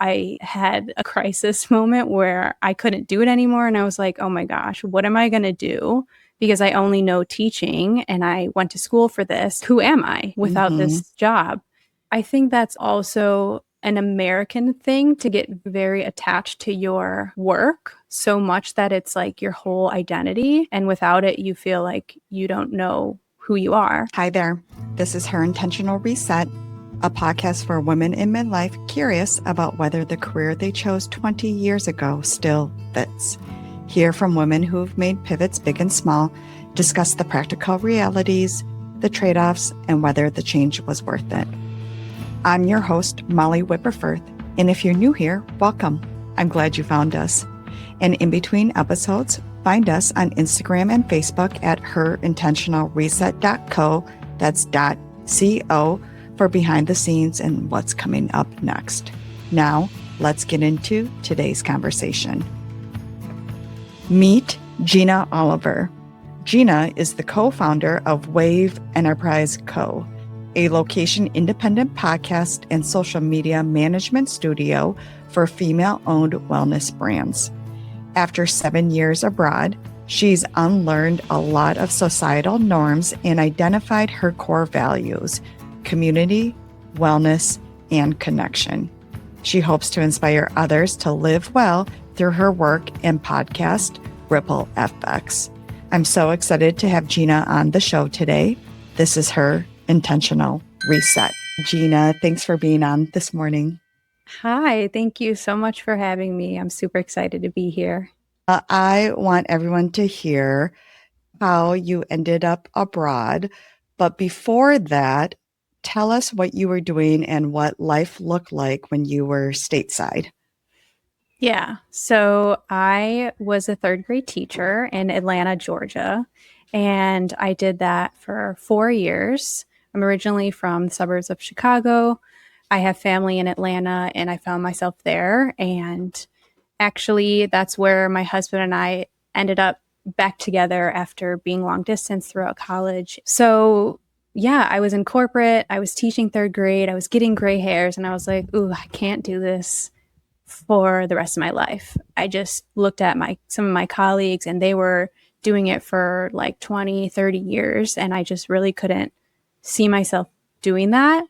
I had a crisis moment where I couldn't do it anymore. And I was like, oh my gosh, what am I going to do? Because I only know teaching and I went to school for this. Who am I without this job? I think that's also an American thing to get very attached to your work so much that it's like your whole identity. And without it, you feel like you don't know who you are. Hi there. This is Her Intentional Reset, a podcast for women in midlife curious about whether the career they chose 20 years ago still fits. Hear from women who've made pivots big and small, discuss the practical realities, the trade-offs, and whether the change was worth it. I'm your host, Molly Whipperfirth, and if you're new here, welcome. I'm glad you found us. And in between episodes, find us on Instagram and Facebook at herintentionalreset.co, that's .co, for behind the scenes and what's coming up next. Now, let's get into today's conversation. Meet Gina Oliver. Gina is the co-founder of Wave Enterprise Co., a location-independent podcast and social media management studio for female-owned wellness brands. After 7 years abroad, she's unlearned a lot of societal norms and identified her core values: community, wellness, and connection. She hopes to inspire others to live well through her work and podcast, Ripple FX. I'm so excited to have Gina on the show today. This is Her Intentional Reset. Gina, thanks for being on this morning. Hi, thank you so much for having me. I'm super excited to be here. I want everyone to hear how you ended up abroad. But before that, tell us what you were doing and what life looked like when you were stateside. Yeah, so I was a third grade teacher in Atlanta, Georgia, and I did that for 4 years. I'm originally from the suburbs of Chicago. I have family in Atlanta, and I found myself there. And actually, that's where my husband and I ended up back together after being long distance throughout college. So yeah, I was in corporate, I was teaching third grade, I was getting gray hairs, and I was like, ooh, I can't do this for the rest of my life. I just looked at some of my colleagues, and they were doing it for like 20, 30 years, and I just really couldn't see myself doing that.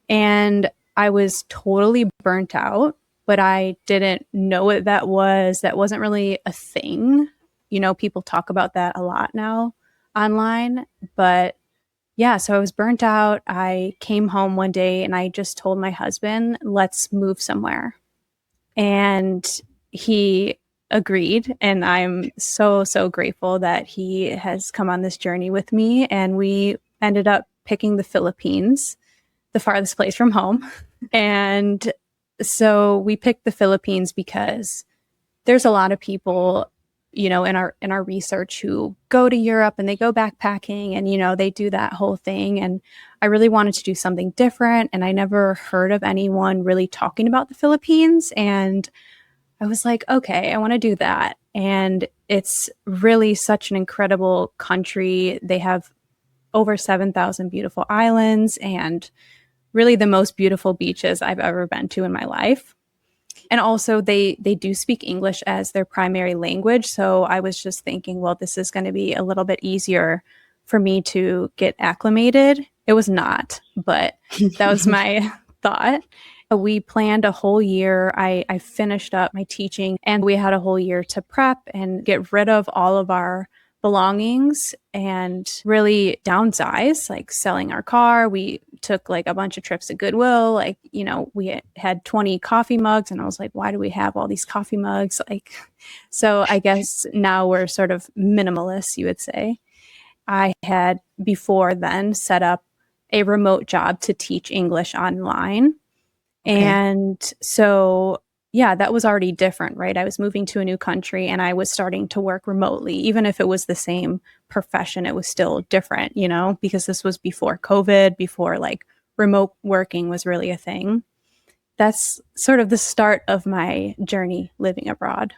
And I was totally burnt out, but I didn't know what that was. That wasn't really a thing. You know, people talk about that a lot now online, but yeah, so I was burnt out. I came home one day and I just told my husband, let's move somewhere. And he agreed. And I'm so, so grateful that he has come on this journey with me. And we ended up picking the Philippines, the farthest place from home. And so we picked the Philippines because there's a lot of people, you know, in our research who go to Europe and they go backpacking and, you know, they do that whole thing. And I really wanted to do something different. And I never heard of anyone really talking about the Philippines. And I was like, okay, I want to do that. And it's really such an incredible country. They have over 7,000 beautiful islands and really the most beautiful beaches I've ever been to in my life. And also they do speak English as their primary language. So I was just thinking, well, this is going to be a little bit easier for me to get acclimated. It was not, but that was my thought. We planned a whole year. I finished up my teaching and we had a whole year to prep and get rid of all of our belongings and really downsize, like selling our car. We took like a bunch of trips to Goodwill. Like, you know, we had 20 coffee mugs and I was like, why do we have all these coffee mugs? Like, so I guess now we're sort of minimalists, you would say. I had before then set up a remote job to teach English online. Okay. And so yeah, that was already different, right? I was moving to a new country and I was starting to work remotely. Even if it was the same profession, it was still different, you know, because this was before COVID, before like remote working was really a thing. That's sort of the start of my journey living abroad.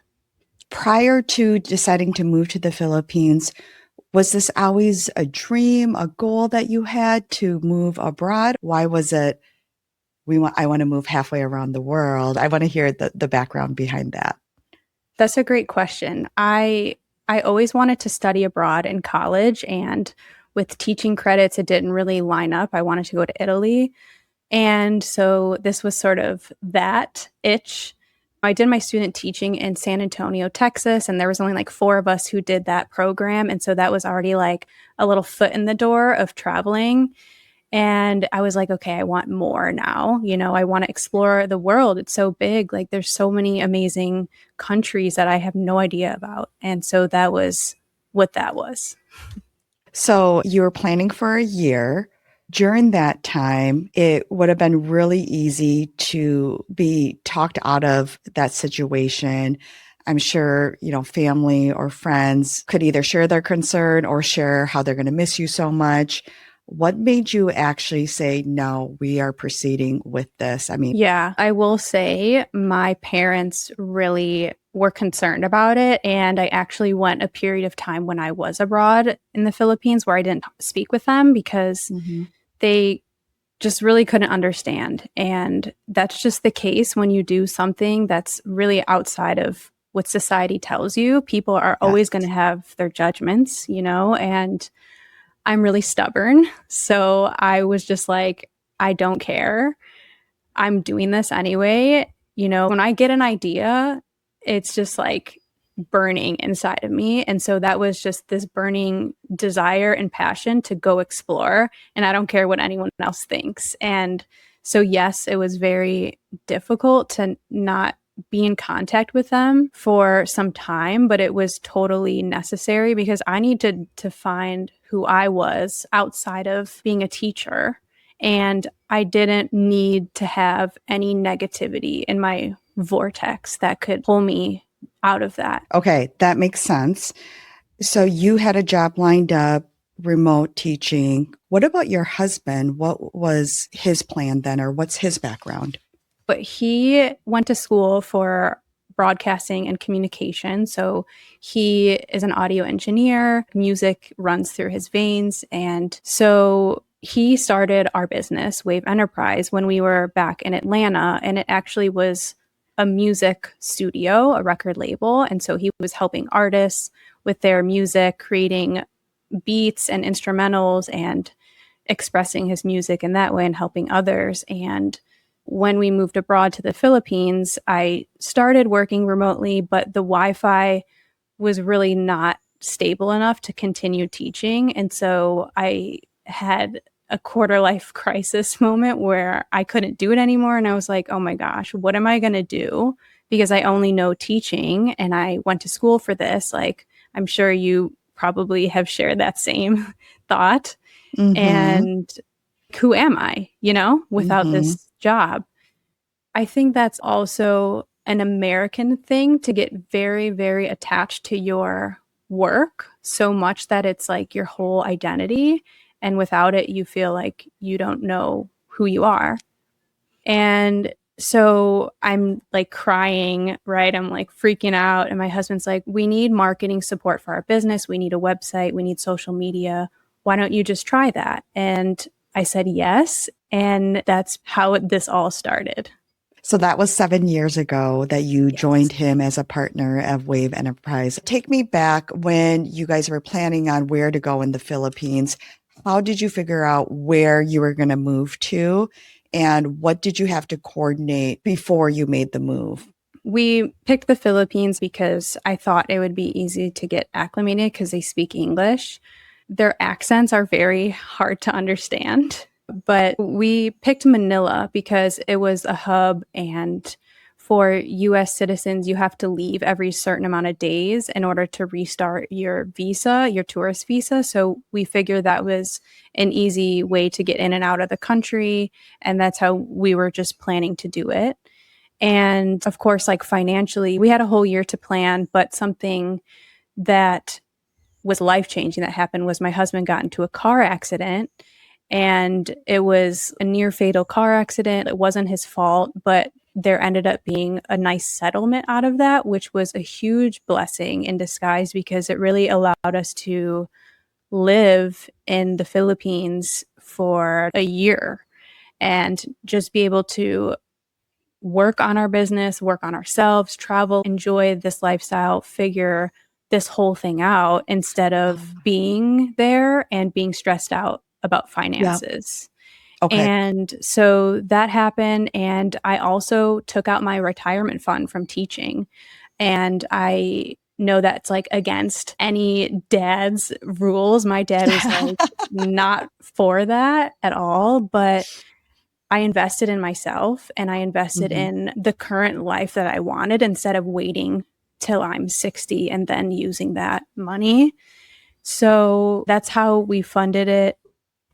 Prior to deciding to move to the Philippines, was this always a dream, a goal that you had to move abroad? Why was it I want to move halfway around the world. I want to hear the background behind that. That's a great question. I always wanted to study abroad in college, and with teaching credits, it didn't really line up. I wanted to go to Italy. And so this was sort of that itch. I did my student teaching in San Antonio, Texas, and there was only like four of us who did that program. And so that was already like a little foot in the door of traveling. And I was like, okay, I want more now. I want to explore the world. It's so big. Like, there's so many amazing countries that I have no idea about. And so that was what that was. So you were planning for a year. During that time, it would have been really easy to be talked out of that situation. I'm sure, family or friends could either share their concern or share how they're going to miss you so much. What made you actually say, no, we are proceeding with this? I mean, Yeah, I will say my parents really were concerned about it. And I actually went a period of time when I was abroad in the Philippines where I didn't speak with them because mhm, they just really couldn't understand. And that's just the case when you do something that's really outside of what society tells you. People are yes. always going to have their judgments, and I'm really stubborn. So I was just like, I don't care. I'm doing this anyway. When I get an idea, it's just like burning inside of me. And so that was just this burning desire and passion to go explore. And I don't care what anyone else thinks. And so, yes, it was very difficult to not be in contact with them for some time, but it was totally necessary because I needed to find who I was outside of being a teacher. And I didn't need to have any negativity in my vortex that could pull me out of that. Okay, that makes sense. So you had a job lined up, remote teaching. What about your husband? What was his plan then, or what's his background? But he went to school for broadcasting and communication. So he is an audio engineer. Music runs through his veins. And so he started our business, Wave Enterprise, when we were back in Atlanta. And it actually was a music studio, a record label. And so he was helping artists with their music, creating beats and instrumentals and expressing his music in that way and helping others. And when we moved abroad to the Philippines, I started working remotely, but the Wi Fi was really not stable enough to continue teaching. And so I had a quarter life crisis moment where I couldn't do it anymore. And I was like, oh my gosh, what am I going to do? Because I only know teaching and I went to school for this. Like, I'm sure you probably have shared that same thought. Mm-hmm. And who am I, without Mm-hmm. this job? I think that's also an American thing to get very, very attached to your work so much that it's like your whole identity. And without it, you feel like you don't know who you are. And so I'm like crying, right? I'm like freaking out. And my husband's like, we need marketing support for our business. We need a website. We need social media. Why don't you just try that? And I said yes. And that's how this all started. So that was 7 years ago that you Yes. joined him as a partner of Wave Enterprise. Take me back when you guys were planning on where to go in the Philippines. How did you figure out where you were going to move to? And what did you have to coordinate before you made the move? We picked the Philippines because I thought it would be easy to get acclimated because they speak English. Their accents are very hard to understand, but we picked Manila because it was a hub, and for US citizens, you have to leave every certain amount of days in order to restart your visa, your tourist visa. So we figured that was an easy way to get in and out of the country, and that's how we were just planning to do it. And of course, like financially, we had a whole year to plan, but something that was life changing that happened was my husband got into a car accident, and it was a near fatal car accident. It wasn't his fault, but there ended up being a nice settlement out of that, which was a huge blessing in disguise because it really allowed us to live in the Philippines for a year. and just be able to work on our business, work on ourselves, travel, enjoy this lifestyle, figure this whole thing out instead of Um, being there and being stressed out about yeah. finances. Okay. And so that happened. And I also took out my retirement fund from teaching. And I know that's like against any dad's rules. My dad was like not for that at all. But I invested in myself and I invested Mhm. in the current life that I wanted instead of waiting till I'm 60 and then using that money. So that's how we funded it.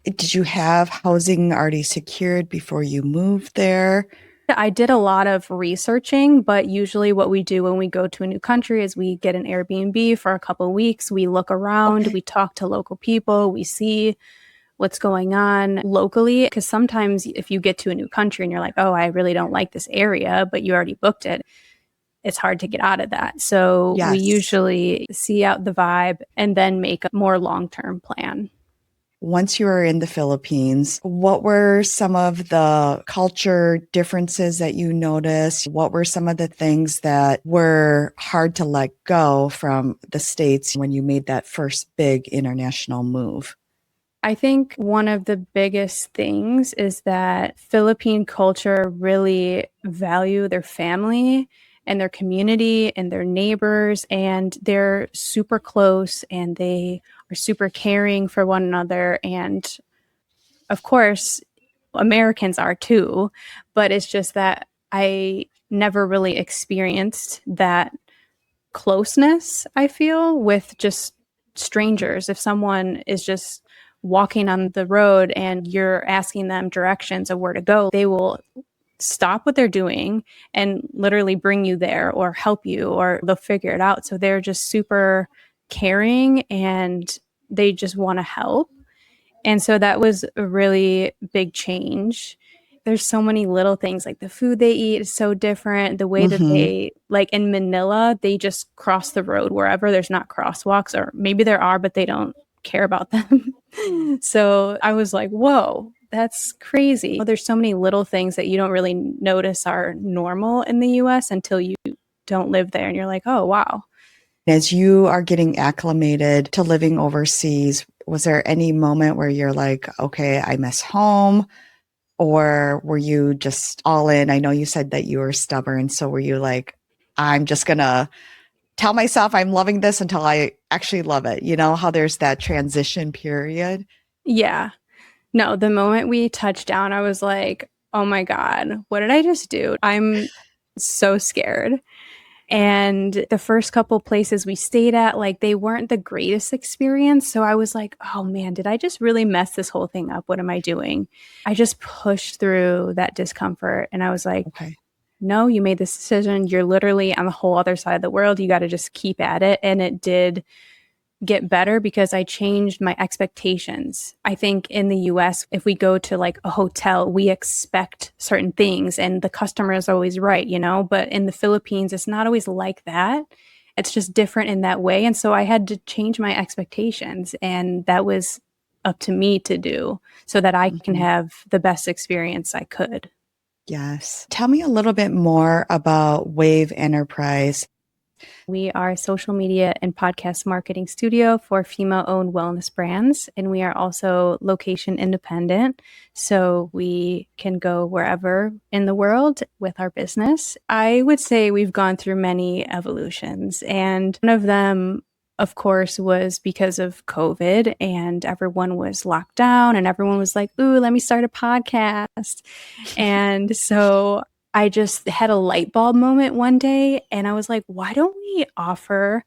Did you have housing already secured before you moved there? I did a lot of researching, but usually what we do when we go to a new country is we get an Airbnb for a couple of weeks. We look around, Okay. we talk to local people, we see what's going on locally. Because sometimes if you get to a new country and you're like, oh, I really don't like this area, but you already booked it, it's hard to get out of that. So we Yes. usually see out the vibe and then make a more long term plan. Once you were in the Philippines, what were some of the culture differences that you noticed? What were some of the things that were hard to let go from the States when you made that first big international move? I think one of the biggest things is that Philippine culture really value their family and their community and their neighbors, and they're super close and they are super caring for one another. And of course, Americans are too, but it's just that I never really experienced that closeness, I feel, with just strangers. If someone is just walking on the road and you're asking them directions of where to go, they will stop what they're doing and literally bring you there or help you or they'll figure it out. So they're just super caring and they just want to help. And so that was a really big change. There's so many little things like the food they eat is so different. The way that Mm-hmm. they, like in Manila, they just cross the road wherever there's not crosswalks, or maybe there are, but they don't care about them. So I was like, whoa, that's crazy. There's so many little things that you don't really notice are normal in the US until you don't live there. And you're like, oh, wow. As you are getting acclimated to living overseas, was there any moment where you're like, okay, I miss home? Or were you just all in? I know you said that you were stubborn. So were you like, I'm just going to tell myself I'm loving this until I actually love it? You know how there's that transition period? Yeah. No, the moment we touched down, I was like, oh my God, what did I just do? I'm so scared. And the first couple places we stayed at, like, they weren't the greatest experience. So I was like, oh man, did I just really mess this whole thing up? What am I doing? I just pushed through that discomfort and I was like, Okay. no, you made this decision. You're literally on the whole other side of the world. You got to just keep at it. And it did get better because I changed my expectations. I think in the US, if we go to like a hotel, we expect certain things and the customer is always right, you know? But in the Philippines, it's not always like that. It's just different in that way. And so I had to change my expectations. And that was up to me to do so that I can Mhm. have the best experience I could. Yes. Tell me a little bit more about Wave Enterprise. We are a social media and podcast marketing studio for female owned wellness brands. And we are also location independent. So we can go wherever in the world with our business. I would say we've gone through many evolutions. And one of them, of course, was because of COVID and everyone was locked down and everyone was like, ooh, let me start a podcast. And so I just had a light bulb moment one day and I was like, why don't we offer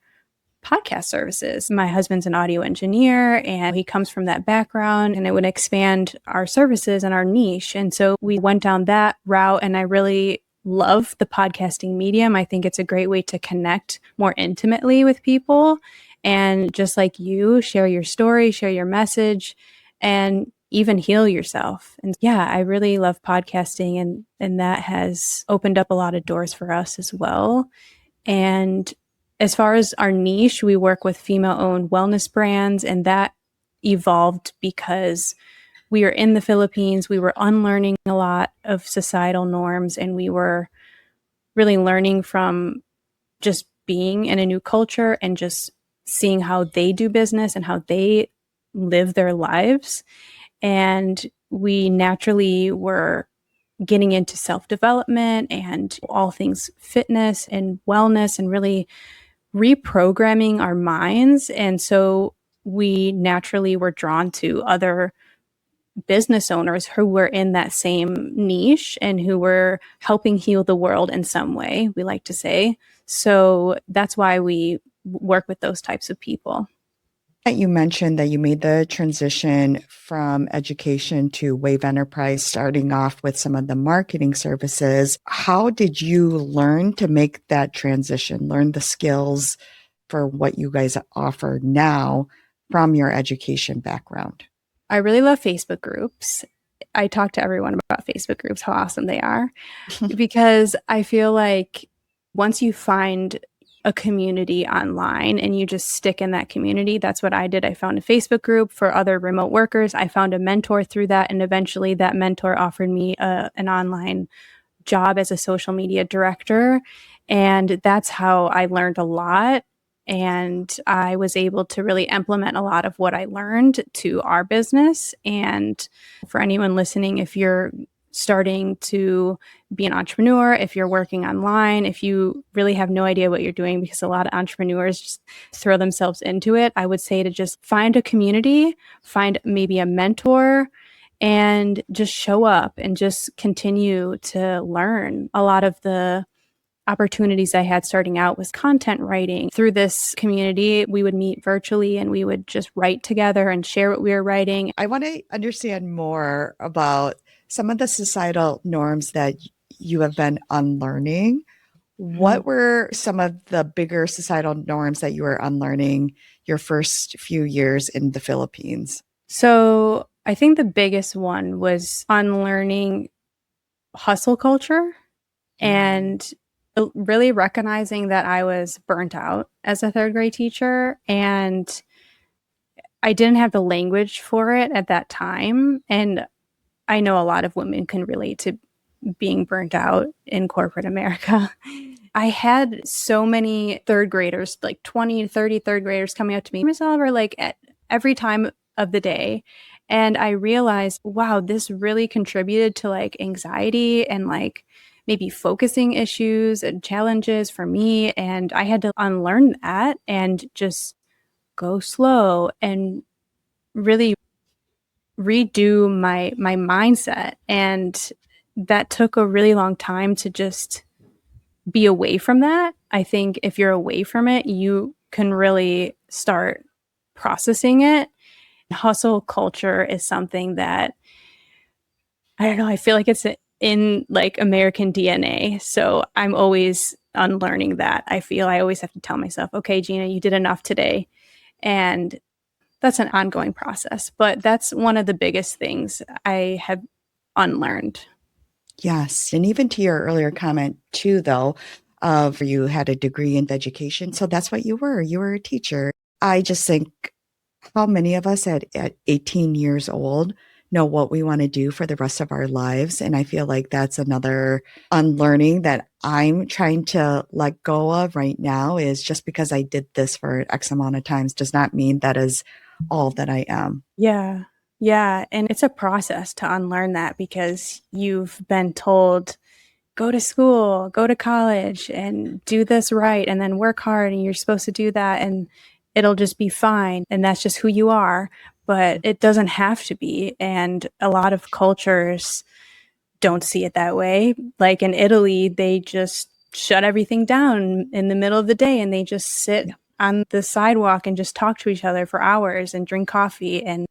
podcast services? My husband's an audio engineer and he comes from that background and it would expand our services and our niche. And so we went down that route and I really love the podcasting medium. I think it's a great way to connect more intimately with people and just like you, share your story, share your message, and even heal yourself. And yeah, I really love podcasting and that has opened up a lot of doors for us as well. And as far as our niche, we work with female owned wellness brands and that evolved because we were in the Philippines, we were unlearning a lot of societal norms, and we were really learning from just being in a new culture and just seeing how they do business and how they live their lives. And we naturally were getting into self development and all things fitness and wellness and really reprogramming our minds. And so we naturally were drawn to other business owners who were in that same niche and who were helping heal the world in some way, we like to say. So that's why we work with those types of people. You mentioned that you made the transition from education to Wave Enterprise, starting off with some of the marketing services. How did you learn to make that transition, learn the skills for what you guys offer now from your education background? I really love Facebook groups. I talk to everyone about Facebook groups, how awesome they are, because I feel like once you find a community online and you just stick in that community, that's what I did. I found a Facebook group for other remote workers. I found a mentor through that. And eventually that mentor offered me an online job as a social media director. And that's how I learned a lot. And I was able to really implement a lot of what I learned to our business. And for anyone listening, if you're starting to be an entrepreneur, if you're working online, if you really have no idea what you're doing, because a lot of entrepreneurs just throw themselves into it, I would say to just find a community, find maybe a mentor, and just show up and just continue to learn. A lot of the opportunities I had starting out was content writing. Through this community, we would meet virtually and we would just write together and share what we were writing. I want to understand more about some of the societal norms that you have been unlearning. What were some of the bigger societal norms that you were unlearning your first few years in the Philippines? So I think the biggest one was unlearning hustle culture and really recognizing that I was burnt out as a third grade teacher and I didn't have the language for it at that time. And I know a lot of women can relate to being burnt out in corporate America. I had so many third graders, like 20 to 30 third graders coming up to me, Miss Oliver, like at every time of the day. And I realized, wow, this really contributed to like anxiety and like maybe focusing issues and challenges for me. And I had to unlearn that and just go slow and really redo my mindset. And that took a really long time to just be away from that. I think if you're away from it, you can really start processing it. Hustle culture is something that I don't know, I feel like it's in like American DNA. So I'm always unlearning that. I feel I always have to tell myself, okay, Gina, you did enough today. And that's an ongoing process, but that's one of the biggest things I have unlearned. Yes. And even to your earlier comment, too, though, of you had a degree in education. So that's what you were. You were a teacher. I just think how many of us at 18 years old know what we want to do for the rest of our lives. And I feel like that's another unlearning that I'm trying to let go of right now is just because I did this for X amount of times does not mean that is all that I am. Yeah. Yeah. And it's a process to unlearn that because you've been told, go to school, go to college, and do this right, and then work hard, and you're supposed to do that, and it'll just be fine. And that's just who you are. But it doesn't have to be. And a lot of cultures don't see it that way. Like in Italy, they just shut everything down in the middle of the day and they just sit on the sidewalk and just talk to each other for hours and drink coffee. And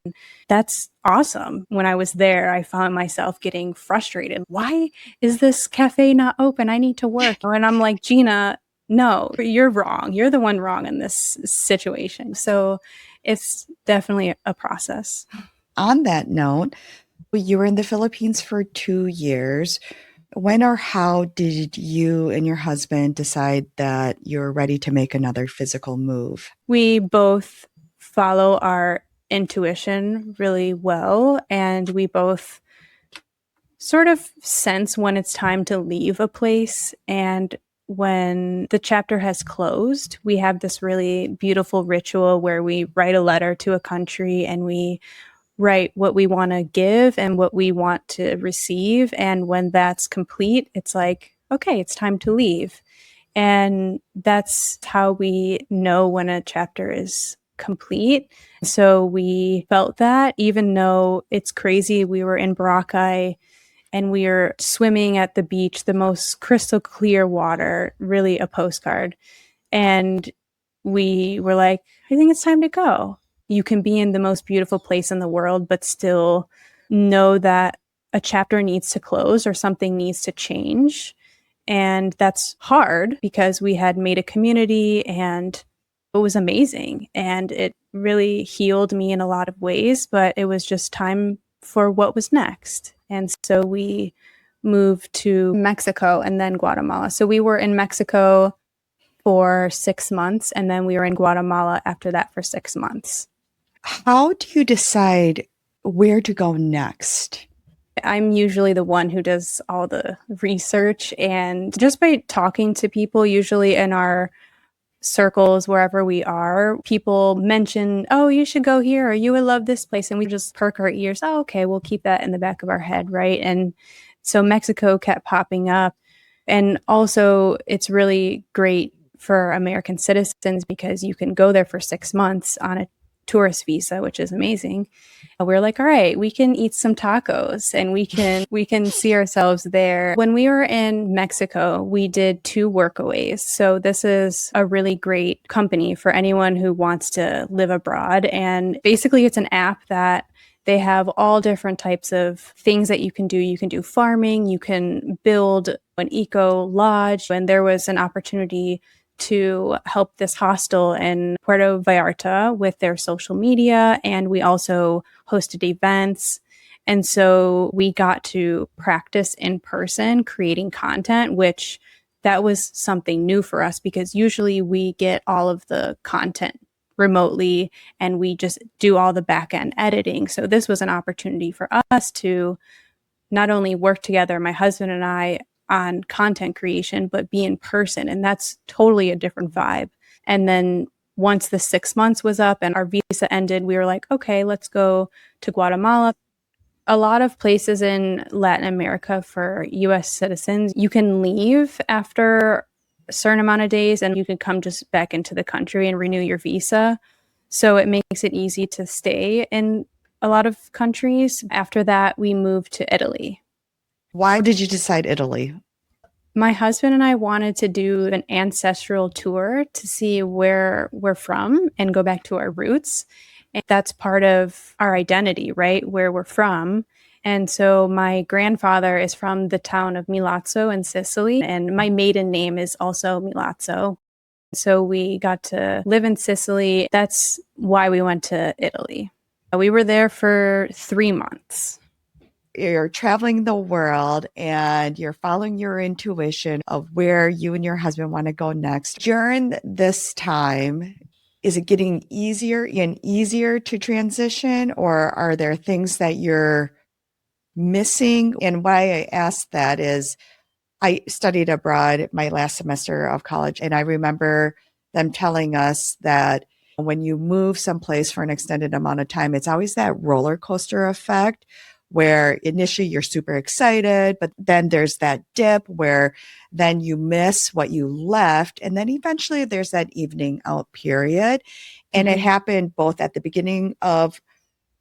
that's awesome. When I was there, I found myself getting frustrated. Why is this cafe not open? I need to work. And I'm like, Gina, no, you're wrong. You're the one wrong in this situation. So it's definitely a process. On that note, you were in the Philippines for 2 years. When or how did you and your husband decide that you're ready to make another physical move? We both follow our intuition really well, and we both sort of sense when it's time to leave a place. And when the chapter has closed, we have this really beautiful ritual where we write a letter to a country and we write what we want to give and what we want to receive. And when that's complete, it's like, okay, it's time to leave. And that's how we know when a chapter is complete. So we felt that even though it's crazy, we were in Boracay and we were swimming at the beach, the most crystal clear water, really a postcard. And we were like, I think it's time to go. You can be in the most beautiful place in the world, but still know that a chapter needs to close or something needs to change. And that's hard because we had made a community and it was amazing. And it really healed me in a lot of ways, but it was just time for what was next. And so we moved to Mexico and then Guatemala. So we were in Mexico for 6 months, and then we were in Guatemala after that for 6 months. How do you decide where to go next? I'm usually the one who does all the research, and just by talking to people, usually in our circles, wherever we are, people mention, oh, you should go here, or you would love this place. And we just perk our ears. Oh, okay, we'll keep that in the back of our head, right? And so Mexico kept popping up. And also, it's really great for American citizens because you can go there for 6 months on a tourist visa, which is amazing. We're like, all right, we can eat some tacos and we can see ourselves there. When we were in Mexico, we did 2 workaways. So this is a really great company for anyone who wants to live abroad. And basically it's an app that they have all different types of things that you can do. You can do farming, you can build an eco lodge. And there was an opportunity to help this hostel in Puerto Vallarta with their social media. And we also hosted events. And so we got to practice in person creating content, which that was something new for us because usually we get all of the content remotely and we just do all the back end editing. So this was an opportunity for us to not only work together, my husband and I, on content creation, but be in person. And that's totally a different vibe. And then once the 6 months was up and our visa ended, we were like, okay, let's go to Guatemala. A lot of places in Latin America for US citizens, you can leave after a certain amount of days and you can come just back into the country and renew your visa. So it makes it easy to stay in a lot of countries. After that, we moved to Italy. Why did you decide Italy? My husband and I wanted to do an ancestral tour to see where we're from and go back to our roots. And that's part of our identity, right? Where we're from. And so my grandfather is from the town of Milazzo in Sicily, and my maiden name is also Milazzo. So we got to live in Sicily. That's why we went to Italy. We were there for 3 months. You're traveling the world and you're following your intuition of where you and your husband want to go next. During this time, is it getting easier and easier to transition, or are there things that you're missing? And why I ask that is I studied abroad my last semester of college, and I remember them telling us that when you move someplace for an extended amount of time, it's always that roller coaster effect where initially you're super excited, but then there's that dip where then you miss what you left. And then eventually there's that evening out period. And it happened both at the beginning of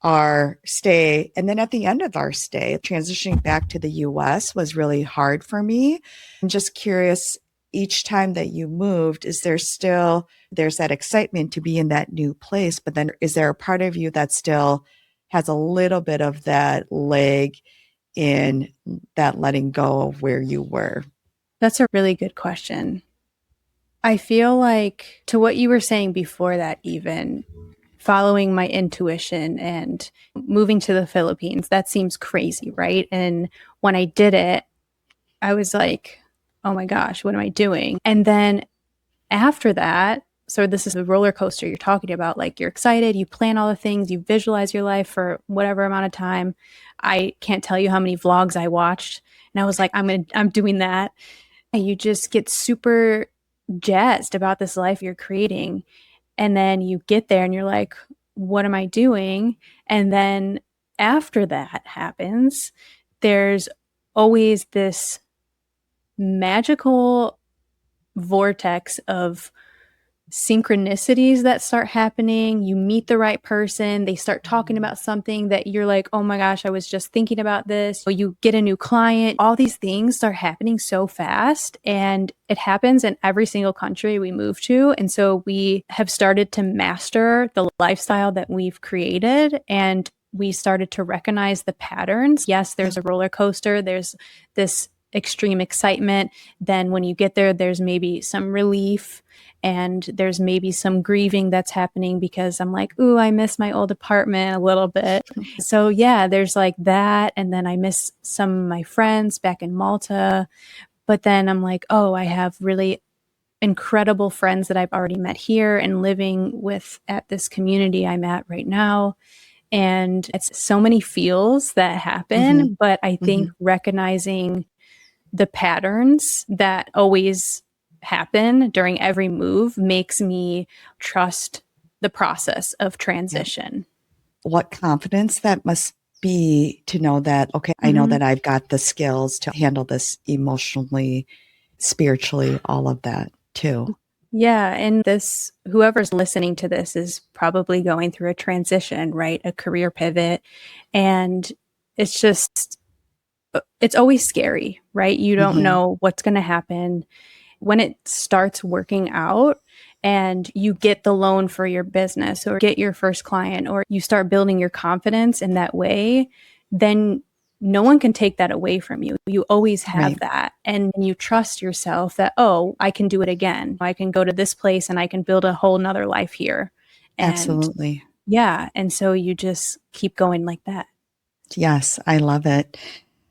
our stay and then at the end of our stay. Transitioning back to the US was really hard for me. I'm just curious, each time that you moved, is there still there's that excitement to be in that new place, but then is there a part of you that still has a little bit of that leg in that letting go of where you were? That's a really good question. I feel like, to what you were saying before that, even following my intuition and moving to the Philippines, that seems crazy, right? And when I did it, I was like, oh my gosh, what am I doing? And then after that, So this is a roller coaster you're talking about. Like you're excited, you plan all the things, you visualize your life for whatever amount of time. I can't tell you how many vlogs I watched, and I was like, I'm doing that. And you just get super jazzed about this life you're creating. And then you get there and you're like, what am I doing? And then after that happens, there's always this magical vortex of synchronicities that start happening. You meet the right person, they start talking about something that you're like, oh my gosh, I was just thinking about this. You get a new client. All these things start happening so fast, and it happens in every single country we move to. And so we have started to master the lifestyle that we've created, and we started to recognize the patterns. Yes, there's a roller coaster, there's this extreme excitement. Then when you get there, there's maybe some relief, and there's maybe some grieving that's happening because I'm like, ooh, I miss my old apartment a little bit. So yeah, there's like that. And then I miss some of my friends back in Malta. But then I'm like, oh, I have really incredible friends that I've already met here and living with at this community I'm at right now. And it's so many feels that happen. But I think recognizing the patterns that always happen during every move makes me trust the process of transition. What confidence that must be to know that, okay, I know that I've got the skills to handle this emotionally, spiritually, all of that too. Yeah. And this, whoever's listening to this is probably going through a transition, right? A career pivot. And it's just, it's always scary, right? You don't know what's going to happen. When it starts working out and you get the loan for your business or get your first client or you start building your confidence in that way, then no one can take that away from you. You always have that. And you trust yourself that, oh, I can do it again. I can go to this place and I can build a whole nother life here. And Absolutely. yeah. And so you just keep going like that. Yes, I love it.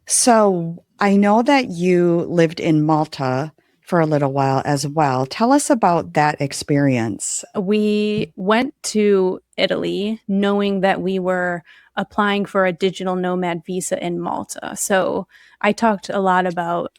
So I know that you lived in Malta for a little while as well. Tell us about that experience. We went to Italy knowing that we were applying for a digital nomad visa in Malta. So I talked a lot about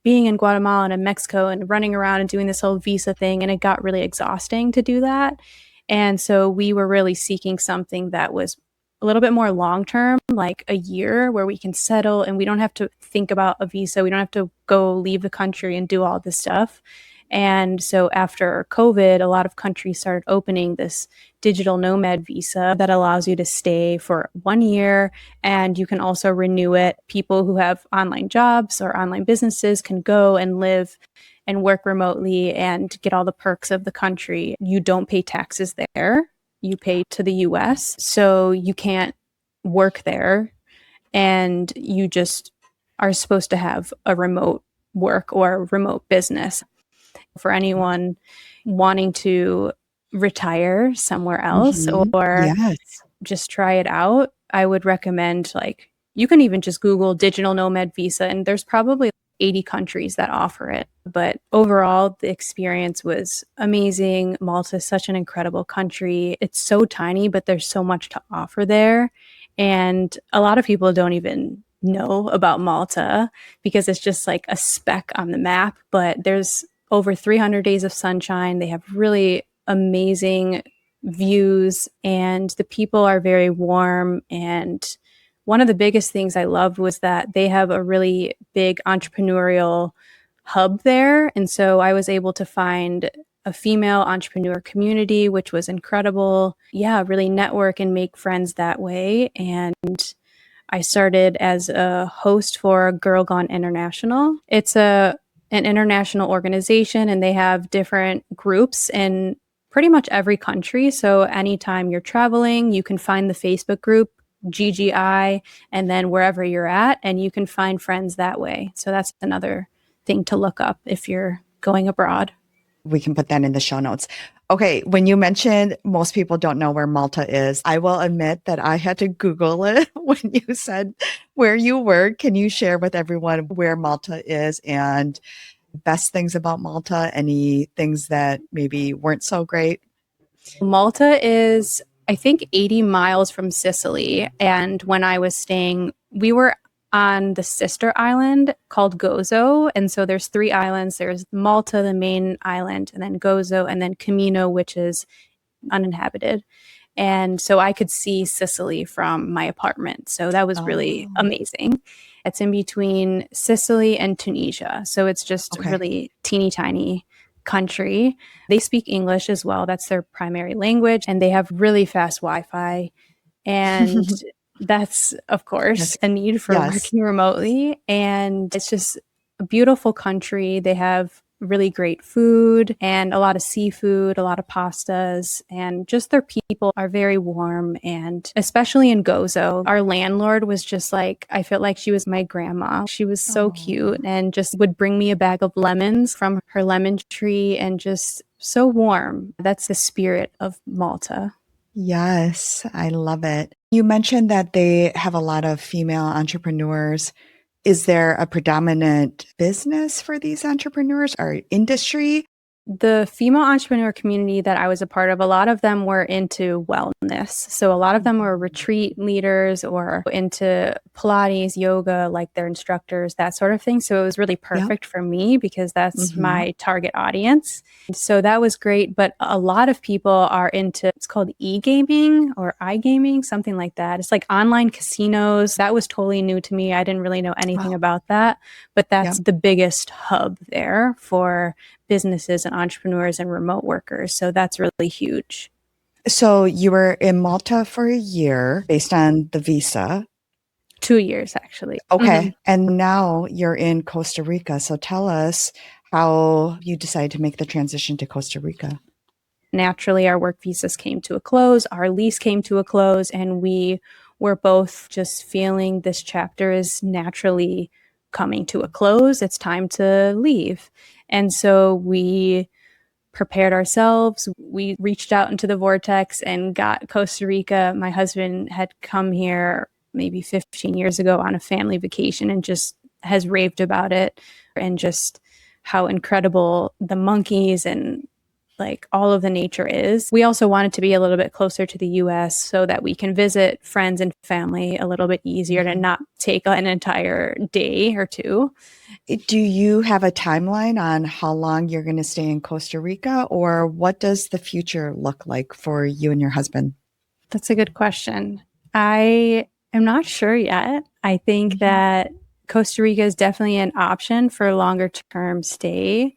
being in Guatemala and in Mexico and running around and doing this whole visa thing. And it got really exhausting to do that. And so we were really seeking something that was a little bit more long term, like a year where we can settle and we don't have to think about a visa. We don't have to go leave the country and do all this stuff. And so after COVID, a lot of countries started opening this digital nomad visa that allows you to stay for 1 year, and you can also renew it. People who have online jobs or online businesses can go and live and work remotely and get all the perks of the country. You don't pay taxes there. You pay to the US. So you can't work there, and you just are supposed to have a remote work or a remote business. For anyone wanting to retire somewhere else or Yes. just try it out, I would recommend, like, you can even just Google digital nomad visa, and there's probably 80 countries that offer it. But overall, the experience was amazing. Malta is such an incredible country. It's so tiny, but there's so much to offer there. And a lot of people don't even know about Malta because it's just like a speck on the map. But there's over 300 days of sunshine. They have really amazing views, and the people are very warm. And one of the biggest things I loved was that they have a really big entrepreneurial hub there. And so I was able to find a female entrepreneur community, which was incredible. Yeah, really network and make friends that way. And I started as a host for Girl Gone International. It's an international organization, and they have different groups in pretty much every country. So anytime you're traveling, you can find the Facebook group GGI, and then wherever you're at, and you can find friends that way. So that's another thing to look up if you're going abroad. We can put that in the show notes. Okay, when you mentioned most people don't know where Malta is, I will admit that I had to Google it when you said where you were. Can you share with everyone where Malta is and best things about Malta? Any things that maybe weren't so great? Malta is, I think, 80 miles from Sicily. And when I was staying, we were on the sister island called Gozo. And so there's three islands. There's Malta, the main island, and then Gozo, and then Camino, which is uninhabited. And so I could see Sicily from my apartment. So that was really Oh, amazing. It's in between Sicily and Tunisia. So it's just okay. really teeny tiny country. They speak English as well. That's their primary language. And they have really fast Wi Fi. And that's, of That's, course, a need for yes. working remotely. And it's just a beautiful country. They have really great food and a lot of seafood, a lot of pastas, and just their people are very warm. And especially in Gozo, our landlord was just like, I felt like she was my grandma. She was so cute Oh, and just would bring me a bag of lemons from her lemon tree and just so warm. That's the spirit of Malta. yes. I love it. You mentioned that they have a lot of female entrepreneurs. Is there a predominant business for these entrepreneurs or industry? The female entrepreneur community that I was a part of, a lot of them were into wellness. So a lot of them were retreat leaders or into Pilates, yoga, like their instructors, that sort of thing. So it was really Yep. perfect for me because that's Hmm. my target audience. So that was great. But a lot of people are into, it's called e-gaming or iGaming, something like that. It's like online casinos. That was totally new to me. I didn't really know anything Oh, about that, but that's yep. the biggest hub there for businesses and entrepreneurs and remote workers. So that's really huge. So you were in Malta for a year based on the visa. 2 years, actually. Okay. And now you're in Costa Rica. So tell us how you decided to make the transition to Costa Rica. Naturally, our work visas came to a close, our lease came to a close, and we were both just feeling this chapter is naturally coming to a close. It's time to leave. And so we prepared ourselves. We reached out into the vortex and got Costa Rica. My husband had come here maybe 15 years ago on a family vacation and just has raved about it and just how incredible the monkeys and like all of the nature is. We also wanted to be a little bit closer to the US so that we can visit friends and family a little bit easier to Mhm. not take an entire day or two. Do you have a timeline on how long you're going to stay in Costa Rica, or what does the future look like for you and your husband? That's a good question. I am not sure yet. I think Mhm. that Costa Rica is definitely an option for a longer term stay.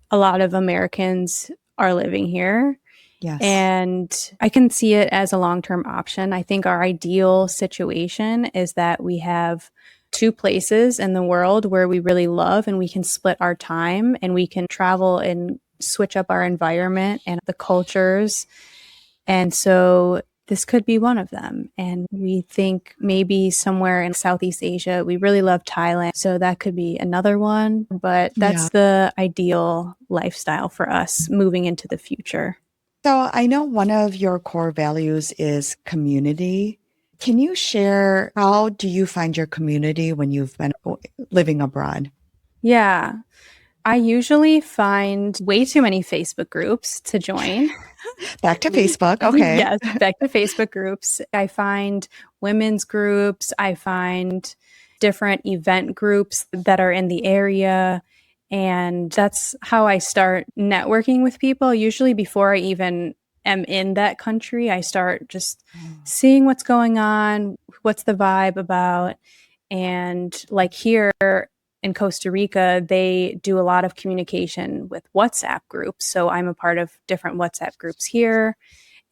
A lot of Americans are living here, Yes. and I can see it as a long term option. I think our ideal situation is that we have two places in the world where we really love and we can split our time and we can travel and switch up our environment and the cultures, and so this could be one of them. And we think maybe somewhere in Southeast Asia. We really love Thailand. So that could be another one. But Yeah. that's the ideal lifestyle for us moving into the future. So I know one of your core values is community. Can you share how do you find your community when you've been living abroad? Yeah. I usually find way too many Facebook groups to join. Back to Facebook. Okay. Yes, back to Facebook groups. I find women's groups, I find different event groups that are in the area. And that's how I start networking with people. Usually, before I even am in that country, I start just seeing what's going on, what's the vibe about. And like here in Costa Rica, they do a lot of communication with WhatsApp groups. So I'm a part of different WhatsApp groups here.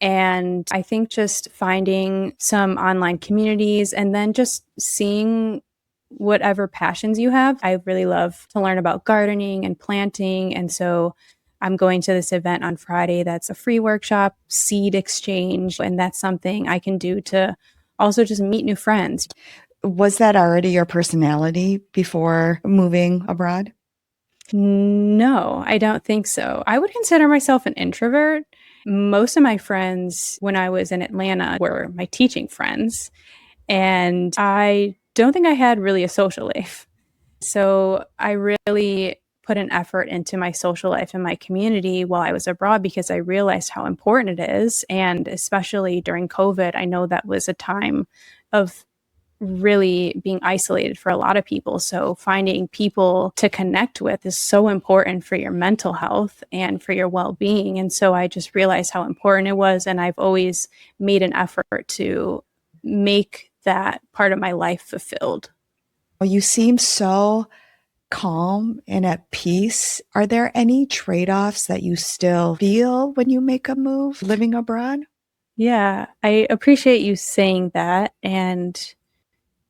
And I think just finding some online communities and then just seeing whatever passions you have. I really love to learn about gardening and planting. And so I'm going to this event on Friday that's a free workshop, seed exchange. And that's something I can do to also just meet new friends. Was that already your personality before moving abroad? No, I don't think so. I would consider myself an introvert. Most of my friends when I was in Atlanta were my teaching friends. And I don't think I had really a social life. So I really put an effort into my social life and my community while I was abroad because I realized how important it is. And especially during COVID, I know that was a time of really being isolated for a lot of people. So finding people to connect with is so important for your mental health and for your well-being. And so I just realized how important it was. And I've always made an effort to make that part of my life fulfilled. You seem so calm and at peace. Are there any trade-offs that you still feel when you make a move living abroad? Yeah, I appreciate you saying that. And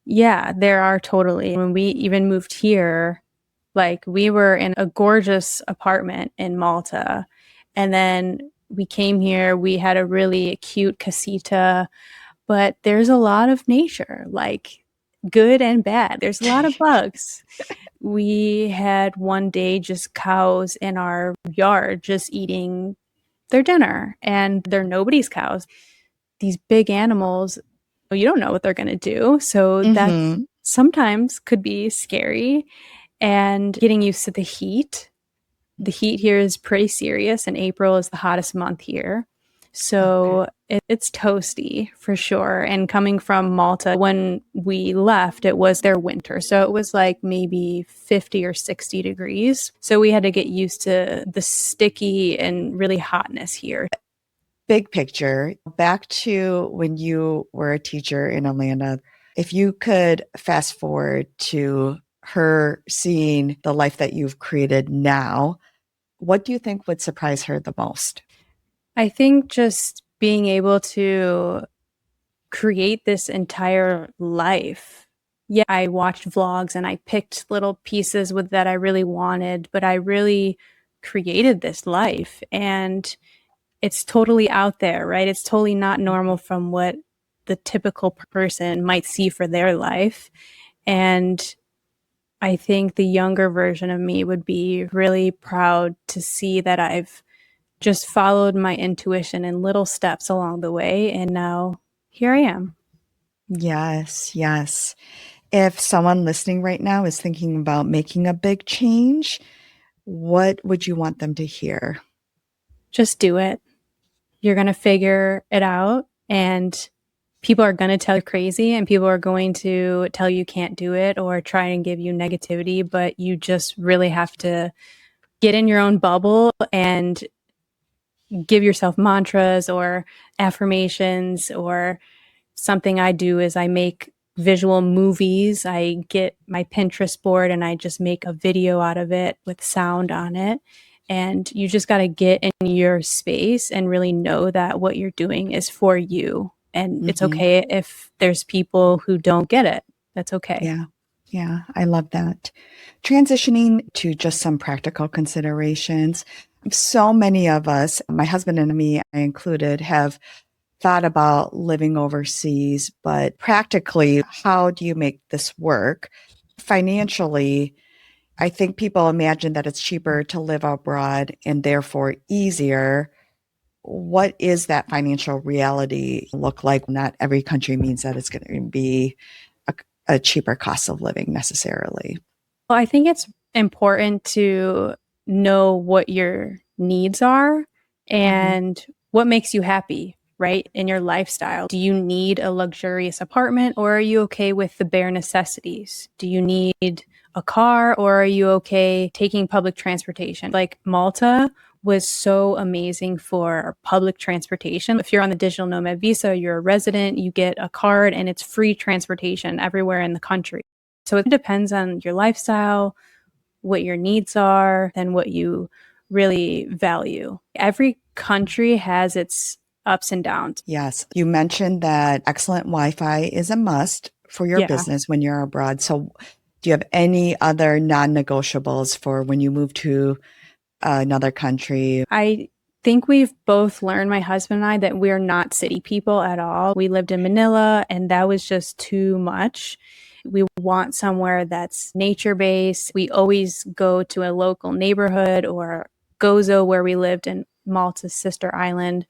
yeah, there are totally. When we even moved here, like we were in a gorgeous apartment in Malta. And then we came here, we had a really cute casita, but there's a lot of nature, like good and bad. There's a lot of bugs. We had one day just cows in our yard just eating their dinner, and they're nobody's cows. These big animals, well, you don't know what they're going to do. So that's Mm-hmm. sometimes could be scary. And getting used to the heat. The heat here is pretty serious, and April is the hottest month here. Okay. So it's toasty for sure. And coming from Malta, when we left, it was their winter. So it was like maybe 50 or 60 degrees. So we had to get used to the sticky and really hotness here. Big picture, back to when you were a teacher in Atlanta, if you could fast forward to her seeing the life that you've created now, what do you think would surprise her the most? I think just being able to create this entire life. Yeah, I watched vlogs and I picked little pieces with that I really wanted, but I really created this life, and it's totally out there, right? It's totally not normal from what the typical person might see for their life. And I think the younger version of me would be really proud to see that I've just followed my intuition in little steps along the way. And now here I am. Yes, yes. If someone listening right now is thinking about making a big change, what would you want them to hear? Just do it. You're going to figure it out. And people are going to tell you crazy, and people are going to tell you can't do it or try and give you negativity. But you just really have to get in your own bubble and give yourself mantras or affirmations. Or something I do is I make visual movies. I get my Pinterest board and I just make a video out of it with sound on it. And you just got to get in your space and really know that what you're doing is for you. And it's Hmm. okay if there's people who don't get it. That's okay. Yeah, yeah, I love that. Transitioning to just some practical considerations. So many of us, my husband and me, I included, have thought about living overseas, but practically, how do you make this work? Financially, I think people imagine that it's cheaper to live abroad and therefore easier. What is that financial reality look like? Not every country means that it's going to be a, a cheaper cost of living necessarily. Well, I think it's important to know what your needs are Mhm. and what makes you happy, right? In your lifestyle. Do you need a luxurious apartment, or are you okay with the bare necessities? Do you need a car, or are you okay taking public transportation? Like Malta was so amazing for public transportation. If you're on the digital nomad visa, you're a resident, you get a card and it's free transportation everywhere in the country. So it depends on your lifestyle, what your needs are, and what you really value. Every country has its ups and downs. Yes. You mentioned that excellent Wi Fi is a must for your Yeah. business when you're abroad. So, do you have any other non negotiables for when you move to another country? I think we've both learned, my husband and I, that we're not city people at all. We lived in Manila, and that was just too much. We want somewhere that's nature based. We always go to a local neighborhood, or Gozo, where we lived in Malta's sister island,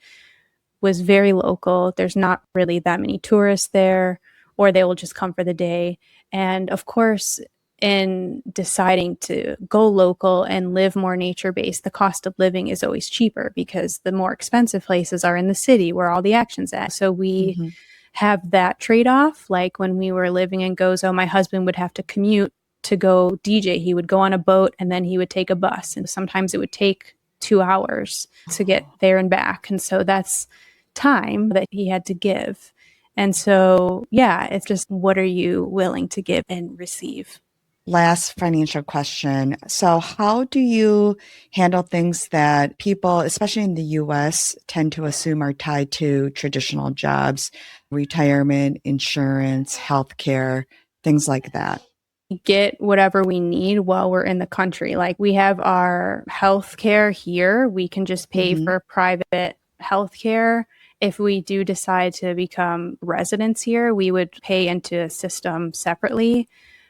was very local. There's not really that many tourists there, or they will just come for the day. And of course, in deciding to go local and live more nature-based, the cost of living is always cheaper because the more expensive places are in the city where all the action's at. So we Mm-hmm. have that trade-off. Like when we were living in Gozo, my husband would have to commute to go DJ. He would go on a boat and then he would take a bus. And sometimes it would take 2 hours to get there and back. And so that's time that he had to give. And so, yeah, it's just what are you willing to give and receive? Last financial question. So, how do you handle things that people, especially in the US, tend to assume are tied to traditional jobs, retirement, insurance, healthcare, things like that? Get whatever we need while we're in the country. Like we have our health care here. We can just pay Mm-hmm. for private health care. If we do decide to become residents here, we would pay into a system separately.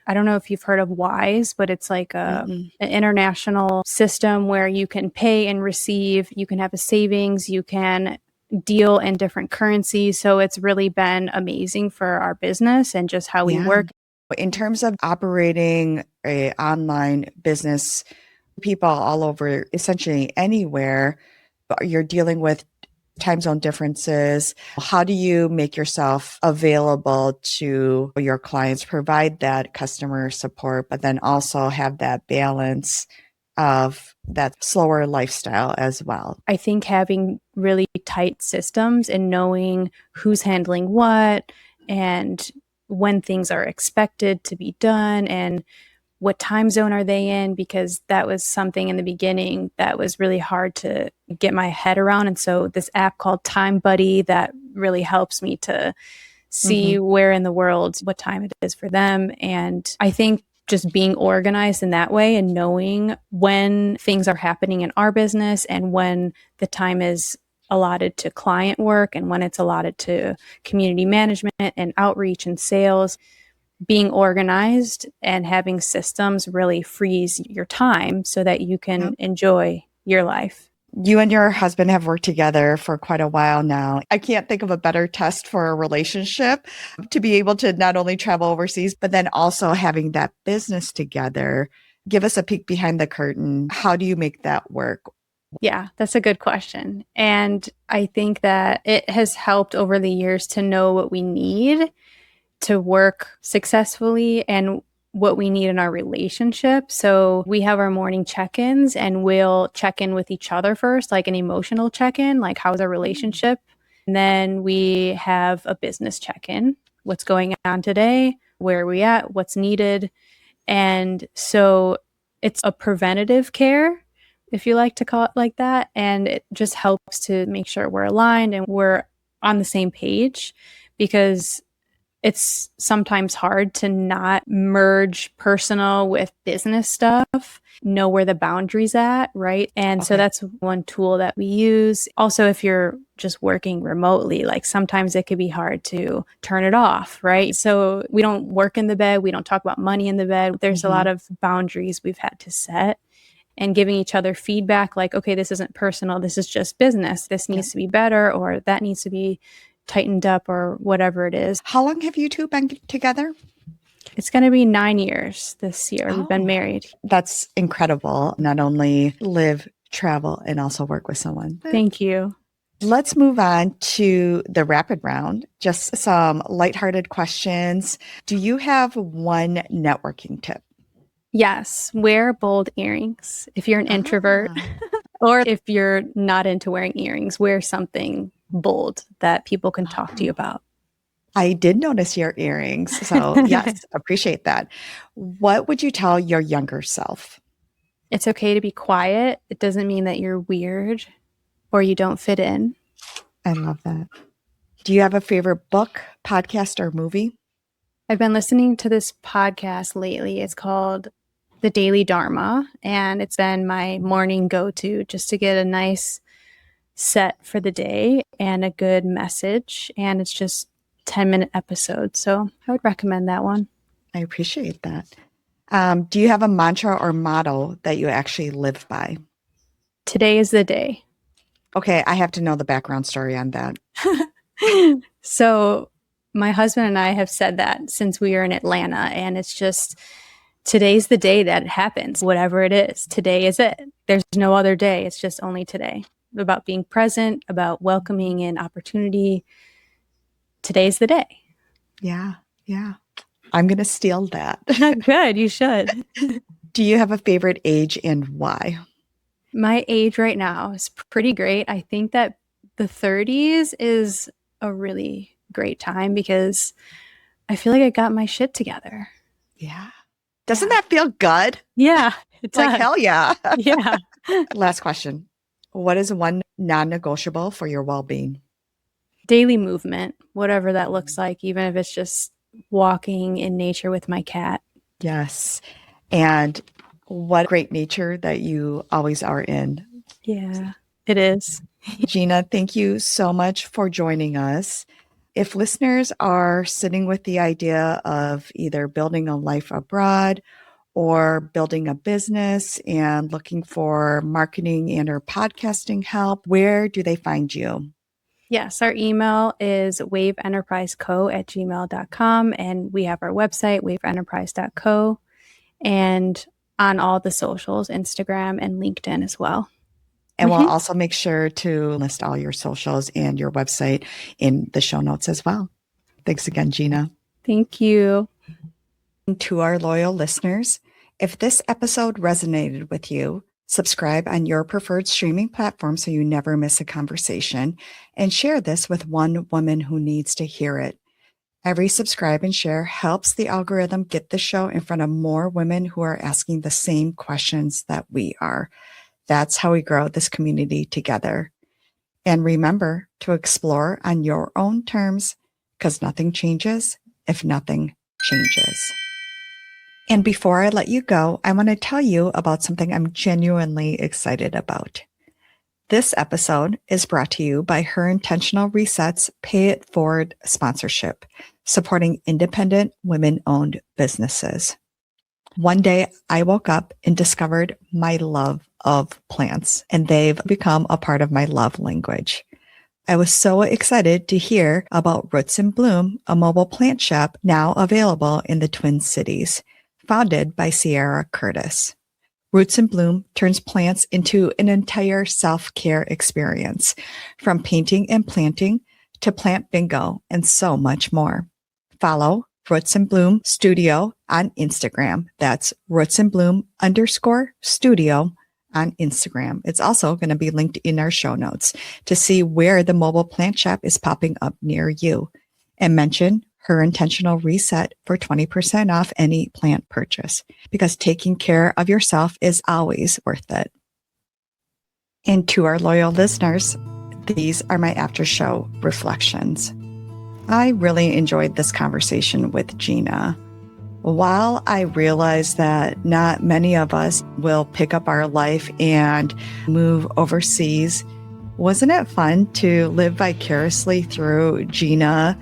I don't know if you've heard of WISE, but it's like an international system where you can pay and receive, you can have a savings, you can deal in different currencies. So it's really been amazing for our business and just how we Yeah. work. In terms of operating a online business, people all over, essentially anywhere, you're dealing with time zone differences. How do you make yourself available to your clients, provide that customer support, but then also have that balance of that slower lifestyle as well? I think having really tight systems and knowing who's handling what and when things are expected to be done and what time zone are they in, because that was something in the beginning that was really hard to get my head around. And so this app called Time Buddy that really helps me to see Mm-hmm. where in the world what time it is for them. And I think just being organized in that way and knowing when things are happening in our business and when the time is allotted to client work and when it's allotted to community management and outreach and sales, being organized and having systems really frees your time so that you can enjoy your life. You and your husband have worked together for quite a while now. I can't think of a better test for a relationship to be able to not only travel overseas, but then also having that business together. Give us a peek behind the curtain. How do you make that work? Yeah, that's a good question. And I think that it has helped over the years to know what we need to work successfully and what we need in our relationship. So we have our morning check-ins and we'll check in with each other first, like an emotional check-in, like how's our relationship? And then we have a business check-in. What's going on today? Where are we at? What's needed? And so it's a preventative care, if you like to call it like that. And it just helps to make sure we're aligned and we're on the same page because it's sometimes hard to not merge personal with business stuff, know where the boundaries at, right? And so Okay. that's one tool that we use. Also, if you're just working remotely, like sometimes it could be hard to turn it off, right? So we don't work in the bed, we don't talk about money in the bed. There's a lot of boundaries we've had to set and giving each other feedback like, okay, this isn't personal, this is just business. This Yeah. needs to be better or that needs to be tightened up or whatever it is. How long have you two been together? It's going to be 9 years this year. We've been married. That's incredible. Not only live, travel, and also work with someone. Thank you. Let's move on to the rapid round. Just some lighthearted questions. Do you have one networking tip? Yes, wear bold earrings. If you're an introvert or if you're not into wearing earrings, wear something bold that people can talk to you about. I did notice your earrings. So, yes, appreciate that. What would you tell your younger self? It's okay to be quiet. It doesn't mean that you're weird or you don't fit in. I love that. Do you have a favorite book, podcast, or movie? I've been listening to this podcast lately. It's called The Daily Dharma, and it's been my morning go-to just to get a nice set for the day and a good message. And it's just 10-minute episodes. So I would recommend that one. I appreciate that. Do you have a mantra or motto that you actually live by? Today is the day. Okay, I have to know the background story on that. So my husband and I have said that since we were in Atlanta, and it's just today's the day that it happens, whatever it is. Today is it. There's no other day. It's just only today. About being present, about welcoming in opportunity. Today's the day. Yeah. Yeah. I'm going to steal that. Good. You should. Do you have a favorite age and why? My age right now is pretty great. I think that the 30s is a really great time because I feel like I got my shit together. Yeah. Doesn't that feel good? Yeah, it does. Like, hell yeah. Yeah. Last question. What is one non-negotiable for your well-being? Daily movement, whatever that looks like, even if it's just walking in nature with my cat. Yes. And what great nature that you always are in. Yeah, it is. Gina, thank you so much for joining us. If listeners are sitting with the idea of either building a life abroad or building a business and looking for marketing and or podcasting help, where do they find you? Yes, our email is waveenterpriseco@gmail.com, and we have our website, waveenterprise.co, and on all the socials, Instagram and LinkedIn as well. And we'll also make sure to list all your socials and your website in the show notes as well. Thanks again, Gina. Thank you. To our loyal listeners, if this episode resonated with you, subscribe on your preferred streaming platform so you never miss a conversation, and share this with one woman who needs to hear it. Every subscribe and share helps the algorithm get the show in front of more women who are asking the same questions that we are. That's how we grow this community together. And remember to explore on your own terms, because nothing changes if nothing changes. And before I let you go, I want to tell you about something I'm genuinely excited about. This episode is brought to you by Her Intentional Resets Pay It Forward sponsorship, supporting independent women-owned businesses. One day I woke up and discovered my love of plants, and they've become a part of my love language. I was so excited to hear about Roots and Bloom, a mobile plant shop now available in the Twin Cities, founded by Sierra Curtis. Roots and Bloom turns plants into an entire self-care experience, from painting and planting to plant bingo and so much more. Follow Roots and Bloom Studio on Instagram. That's Roots and Bloom _studio on Instagram. It's also going to be linked in our show notes to see where the mobile plant shop is popping up near you. And mention Her Intentional Reset for 20% off any plant purchase, because taking care of yourself is always worth it. And to our loyal listeners, these are my after show reflections. I really enjoyed this conversation with Gina. While I realize that not many of us will pick up our life and move overseas, wasn't it fun to live vicariously through Gina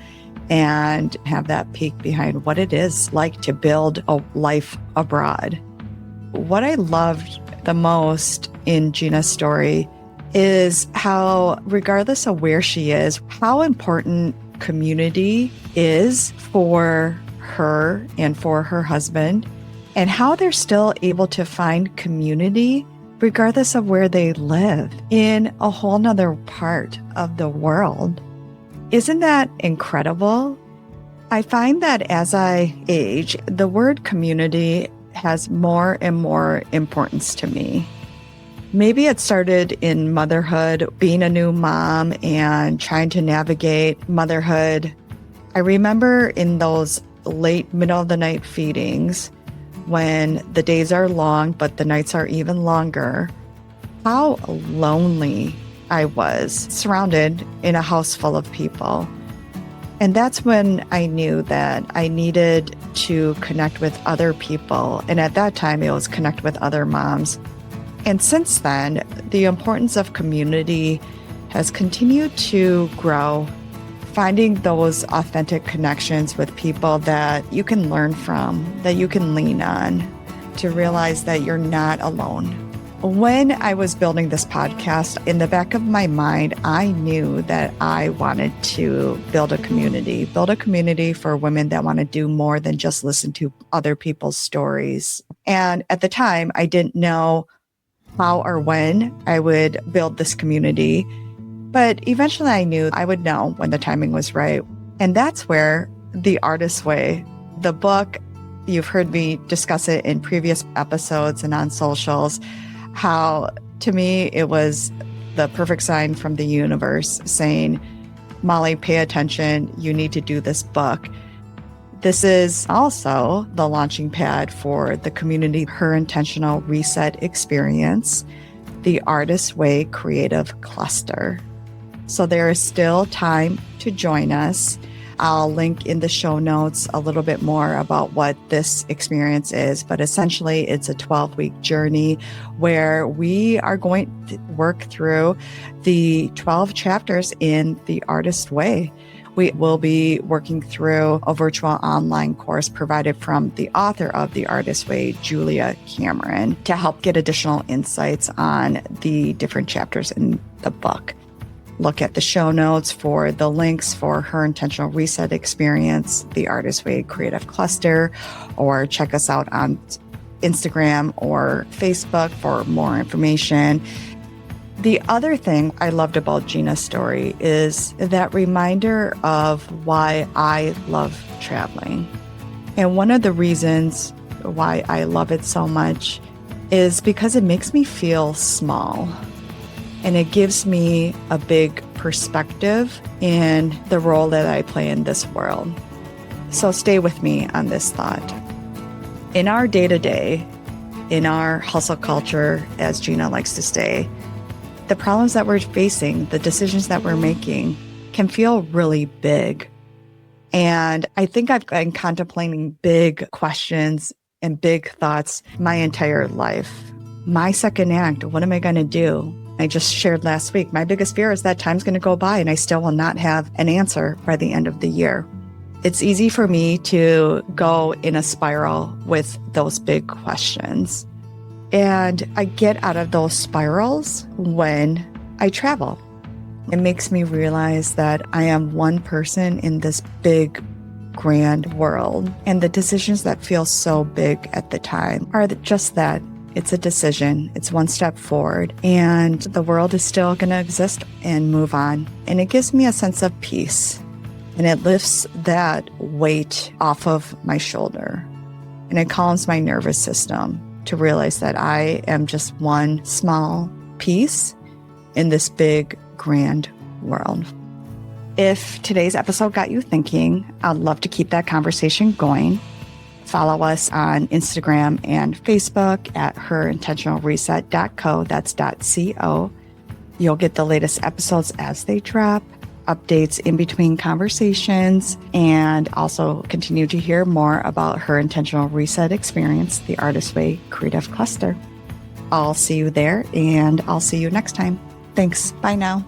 and have that peek behind what it is like to build a life abroad? What I loved the most in Gina's story is how, regardless of where she is, how important community is for her and for her husband, and how they're still able to find community regardless of where they live in a whole nother part of the world. Isn't that incredible? I find that as I age, the word community has more and more importance to me. Maybe it started in motherhood, being a new mom and trying to navigate motherhood. I remember in those late middle of the night feedings, when the days are long, but the nights are even longer, how lonely I was, surrounded in a house full of people. And that's when I knew that I needed to connect with other people. And at that time, it was connect with other moms. And since then, the importance of community has continued to grow, finding those authentic connections with people that you can learn from, that you can lean on, to realize that you're not alone. When I was building this podcast, in the back of my mind, I knew that I wanted to build a community for women that want to do more than just listen to other people's stories. And at the time, I didn't know how or when I would build this community, but eventually I knew I would know when the timing was right. And that's where The Artist's Way, the book, you've heard me discuss it in previous episodes and on socials, how to me it was the perfect sign from the universe saying, Molly, pay attention, you need to do this book. This is also the launching pad for the community Her Intentional Reset Experience, the Artist's Way Creative Cluster. So there is still time to join us. I'll link in the show notes a little bit more about what this experience is, but essentially it's a 12-week journey where we are going to work through the 12 chapters in The Artist's Way. We will be working through a virtual online course provided from the author of The Artist's Way, Julia Cameron, to help get additional insights on the different chapters in the book. Look at the show notes for the links for Her Intentional Reset Experience, the Artist's Way Creative Cluster, or check us out on Instagram or Facebook for more information. The other thing I loved about Gina's story is that reminder of why I love traveling. And one of the reasons why I love it so much is because it makes me feel small. And it gives me a big perspective in the role that I play in this world. So stay with me on this thought. In our day-to-day, in our hustle culture, as Gina likes to say, the problems that we're facing, the decisions that we're making can feel really big. And I think I've been contemplating big questions and big thoughts my entire life. My second act, what am I going to do? I just shared last week, my biggest fear is that time's going to go by and I still will not have an answer by the end of the year. It's easy for me to go in a spiral with those big questions. And I get out of those spirals when I travel. It makes me realize that I am one person in this big, grand world. And the decisions that feel so big at the time are just that. It's a decision. It's one step forward. And the world is still going to exist and move on. And it gives me a sense of peace. And it lifts that weight off of my shoulder. And it calms my nervous system to realize that I am just one small piece in this big, grand world. If today's episode got you thinking, I'd love to keep that conversation going. Follow us on Instagram and Facebook at herintentionalreset.co. That's .co. You'll get the latest episodes as they drop, updates in between conversations, and also continue to hear more about Her Intentional Reset Experience, the Artist's Way Creative Cluster. I'll see you there, and I'll see you next time. Thanks. Bye now.